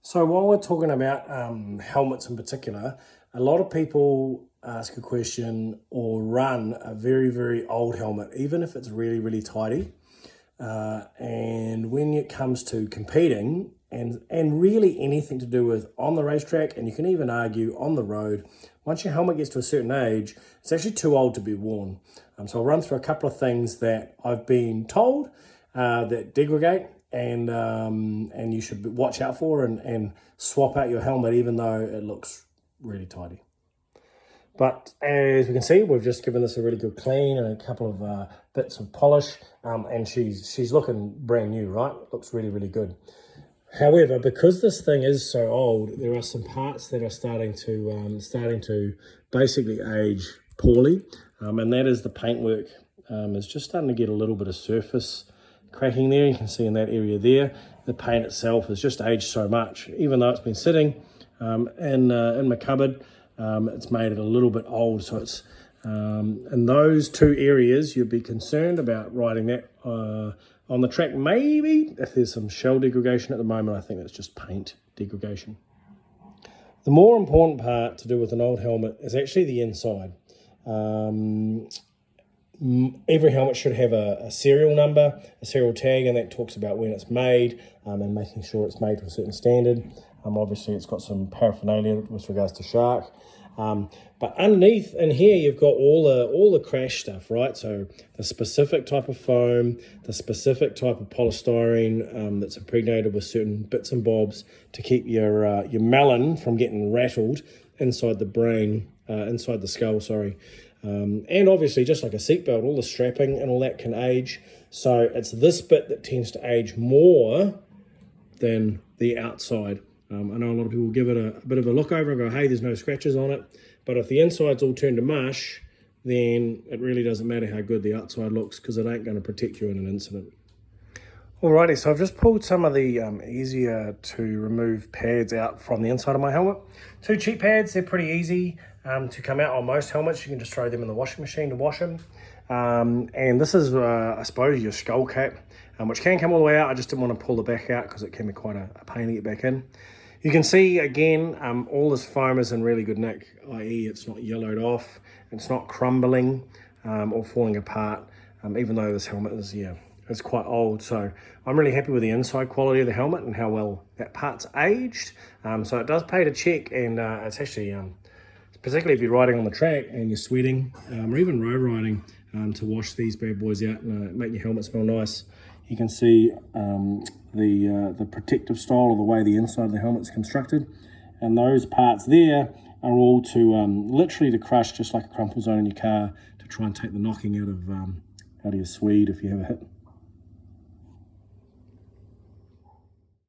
So while we're talking about helmets in particular, a lot of people ask a question or run a very, very old helmet, even if it's really, really tidy. And when it comes to competing and really anything to do with on the racetrack, and you can even argue on the road, once your helmet gets to a certain age, it's actually too old to be worn. So I'll run through a couple of things that I've been told that degrade and you should watch out for and swap out your helmet even though it looks really tidy. But as we can see, we've just given this a really good clean and a couple of bits of polish, and she's looking brand new, right? Looks really, really good. However, because this thing is so old, there are some parts that are starting to basically age poorly, and that is the paintwork. It's just starting to get a little bit of surface cracking there. You can see in that area there, the paint itself has just aged so much. Even though it's been sitting in my cupboard, it's made it a little bit old. So it's in those two areas, you'd be concerned about riding that on the track. Maybe if there's some shell degradation at the moment, I think that's just paint degradation. The more important part to do with an old helmet is actually the inside. Every helmet should have a serial number, a serial tag, and that talks about when it's made and making sure it's made to a certain standard. Obviously, it's got some paraphernalia with regards to shark. But underneath in here, you've got all the crash stuff, right? So the specific type of foam, the specific type of polystyrene that's impregnated with certain bits and bobs to keep your melon from getting rattled inside the brain, inside the skull, sorry. And obviously, just like a seatbelt, all the strapping and all that can age. So it's this bit that tends to age more than the outside. I know a lot of people give it a bit of a look over and go, hey, there's no scratches on it. But if the inside's all turned to mush, then it really doesn't matter how good the outside looks because it ain't going to protect you in an incident. Alrighty, so I've just pulled some of the easier to remove pads out from the inside of my helmet. Two cheap pads, they're pretty easy to come out on most helmets. You can just throw them in the washing machine to wash them. And this is, I suppose, your skull cap, which can come all the way out. I just didn't want to pull the back out because it can be quite a pain to get back in. You can see, again, all this foam is in really good nick, i.e. it's not yellowed off, it's not crumbling or falling apart, even though this helmet is, it's quite old. So I'm really happy with the inside quality of the helmet and how well that part's aged. So it does pay to check, and it's actually, particularly if you're riding on the track and you're sweating, or even road riding, to wash these bad boys out and make your helmet smell nice. You can see the protective style of the way the inside of the helmet's constructed, and those parts there are all to literally to crush, just like a crumple zone in your car, to try and take the knocking out of your Swede if you have a hit.